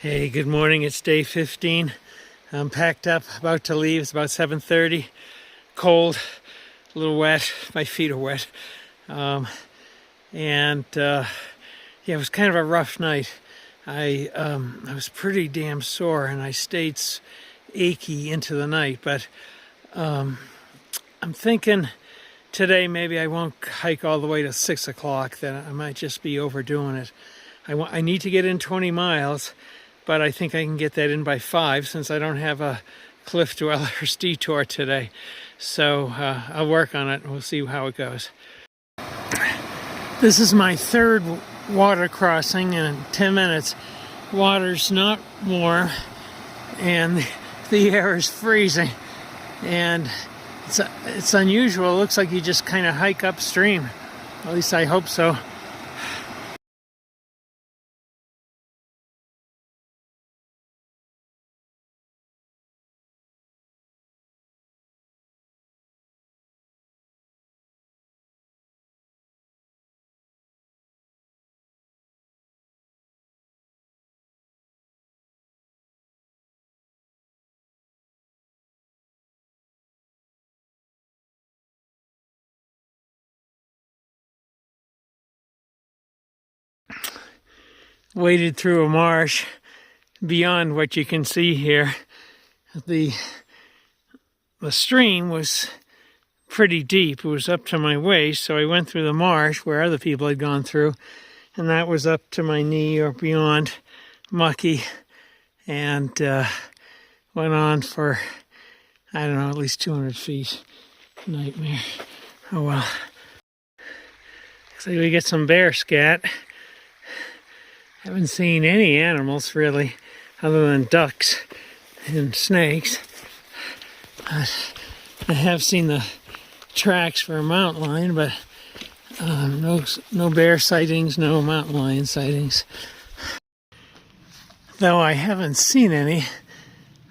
Hey, good morning. It's day 15. I'm packed up, about to leave. It's about 7:30. Cold, a little wet. My feet are wet. Yeah, it was kind of a rough night. I was pretty damn sore, and I stayed achy into the night. But I'm thinking today maybe I won't hike all the way to 6 o'clock. That I might just be overdoing it. I need to get in 20 miles. But I think I can get that in by 5 since I don't have a Cliff Dwellers detour today. So I'll work on it and we'll see how it goes. This is my third water crossing in 10 minutes. Water's not warm and the air is freezing. And it's unusual. It looks like you just kind of hike upstream. At least I hope so. Waded through a marsh beyond what you can see here. The stream was pretty deep. It was up to my waist, so I went through the marsh where other people had gone through, and that was up to my knee or beyond, mucky, and went on for, I don't know, at least 200 feet. Nightmare. Oh well. Looks like we get some bear scat. Haven't seen any animals really, other than ducks and snakes. But I have seen the tracks for a mountain lion, but no bear sightings, no mountain lion sightings. Though I haven't seen any,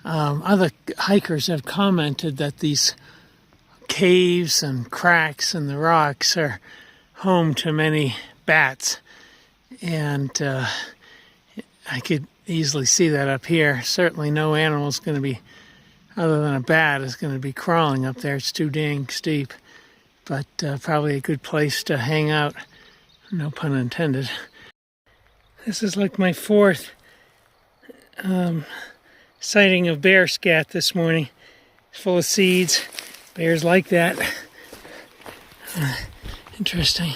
other hikers have commented that these caves and cracks in the rocks are home to many bats. And I could easily see that up here. Certainly no animal's going to be, other than a bat, is going to be crawling up there. It's too dang steep. But probably a good place to hang out. No pun intended. This is like my fourth sighting of bear scat this morning. It's full of seeds. Bears like that. Interesting.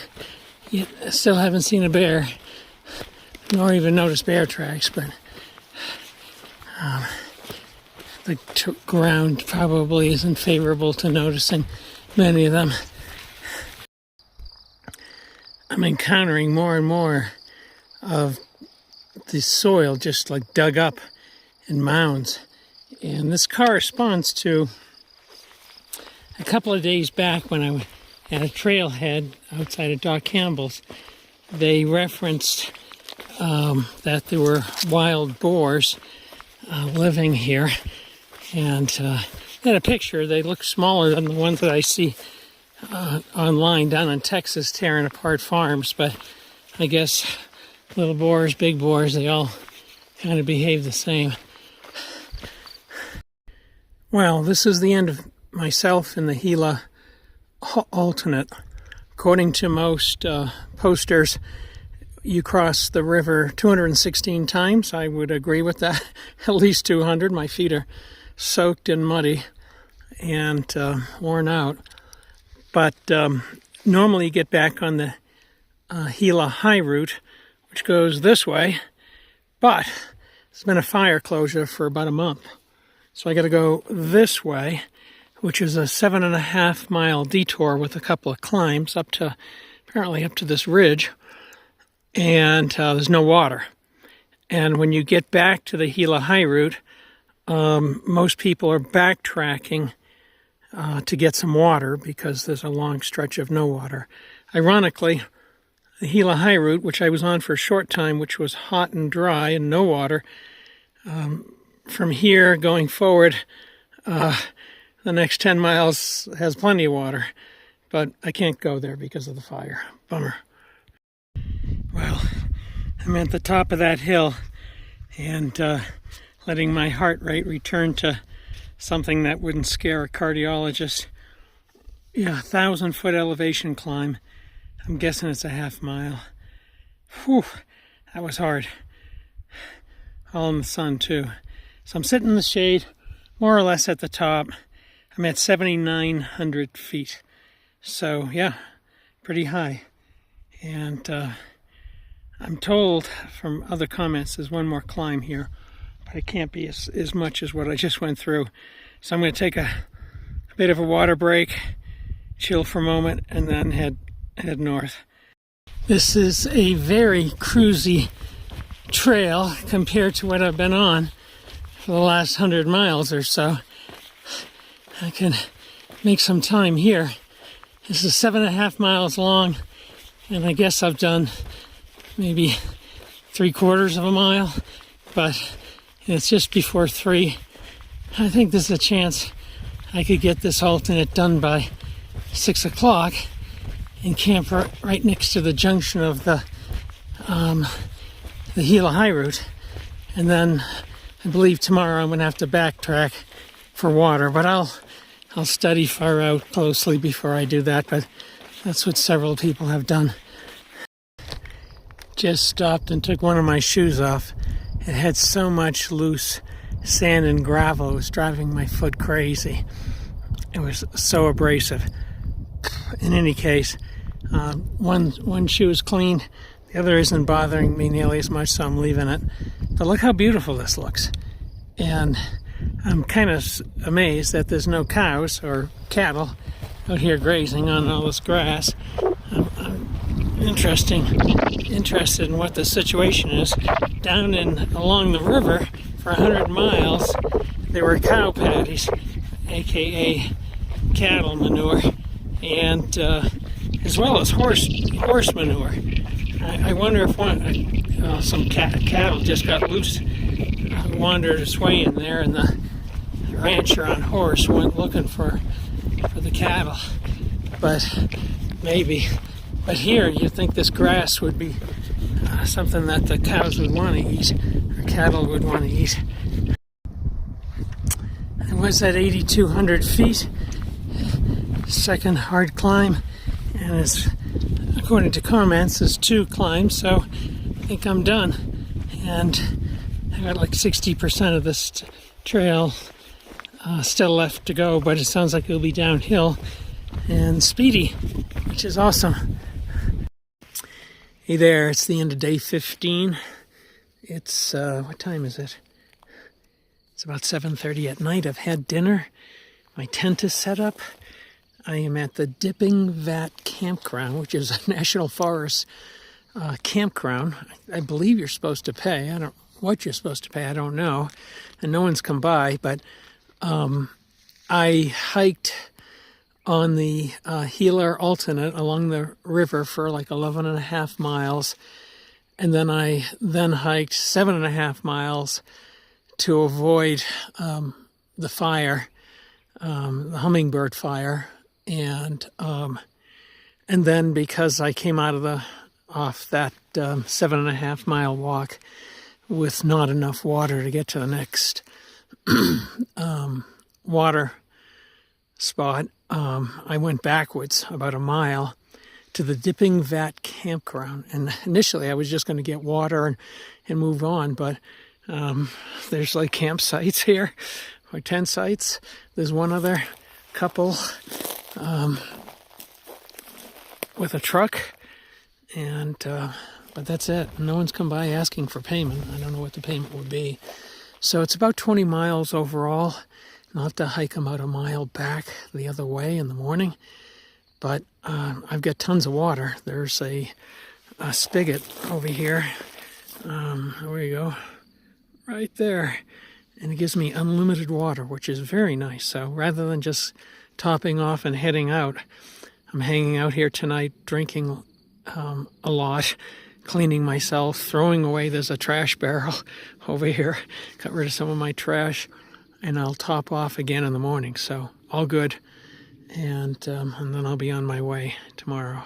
Yet I still haven't seen a bear. Nor even noticed bear tracks, but the ground probably isn't favorable to noticing many of them. I'm encountering more and more of the soil just like dug up in mounds. And this corresponds to a couple of days back when I was at a trailhead outside of Doc Campbell's. They referenced that there were wild boars living here, and they had a picture. They look smaller than the ones that I see online down in Texas tearing apart farms, but I guess little boars, big boars, they all kind of behave the same. Well, this is the end of myself in the Gila alternate. According to most posters, you cross the river 216 times. I would agree with that. At least 200. My feet are soaked and muddy and worn out. But normally you get back on the Gila High Route, which goes this way. But there's been a fire closure for about a month. So I got to go this way, which is a 7.5 mile detour with a couple of climbs apparently up to this ridge. And there's no water. And when you get back to the Gila High Route, most people are backtracking to get some water because there's a long stretch of no water. Ironically, the Gila High Route, which I was on for a short time, which was hot and dry and no water, from here going forward, the next 10 miles has plenty of water. But I can't go there because of the fire. Bummer. Well, I'm at the top of that hill, and letting my heart rate return to something that wouldn't scare a cardiologist. Yeah, 1,000-foot elevation climb. I'm guessing it's a half mile. Whew, that was hard. All in the sun too. So I'm sitting in the shade, more or less at the top. I'm at 7,900 feet. So yeah, pretty high. And I'm told from other comments there's one more climb here, but it can't be as much as what I just went through. So I'm going to take a bit of a water break, chill for a moment, and then head north. This is a very cruisy trail compared to what I've been on for the last 100 miles or so. I can make some time here. This is 7.5 miles long, and I guess I've done maybe 3/4 of a mile, but it's just before 3. I think there's a chance I could get this alternate done by 6 o'clock and camp right next to the junction of the Gila High Route. And then I believe tomorrow I'm going to have to backtrack for water, but I'll study far out closely before I do that, but that's what several people have done. Just stopped and took one of my shoes off. It had so much loose sand and gravel, it was driving my foot crazy. It was so abrasive. In any case, one shoe is clean, the other isn't bothering me nearly as much, so I'm leaving it. But look how beautiful this looks. And I'm kind of amazed that there's no cows or cattle out here grazing on all this grass. I'm interested in what the situation is. Down along the river for 100 miles, there were cow patties, aka cattle manure, and as well as horse manure. I wonder if some cattle just got loose, wandered its way in there, and the rancher on horse went looking for the cattle. But maybe. But here, you'd think this grass would be something that the cows would want to eat, or cattle would want to eat. I was at 8,200 feet, second hard climb, and it's, according to comments, it's 2 climbs, so I think I'm done. And I got like 60% of this trail still left to go, but it sounds like it'll be downhill and speedy, which is awesome. Hey there, it's the end of day 15. It's, what time is it? It's about 7:30 at night. I've had dinner. My tent is set up. I am at the Dipping Vat Campground, which is a National Forest campground. I believe you're supposed to pay. What you're supposed to pay, I don't know. And no one's come by, but I hiked on the Gila alternate along the river for like 11.5 miles. And then I hiked 7.5 miles to avoid the fire, the hummingbird fire. And then because I came off that 7.5 mile walk with not enough water to get to the next water spot, I went backwards about a mile to the Dipping Vat Campground. And initially I was just going to get water and move on, but there's like campsites here, or tent sites. There's one other couple with a truck, and but that's it. No one's come by asking for payment. I don't know what the payment would be. So it's about 20 miles overall. I'll have to hike about a mile back the other way in the morning. But I've got tons of water. There's a spigot over here. There you go. Right there. And it gives me unlimited water, which is very nice. So rather than just topping off and heading out, I'm hanging out here tonight, drinking a lot, cleaning myself, throwing away. There's a trash barrel over here. Got rid of some of my trash. And I'll top off again in the morning. So all good. And then I'll be on my way tomorrow.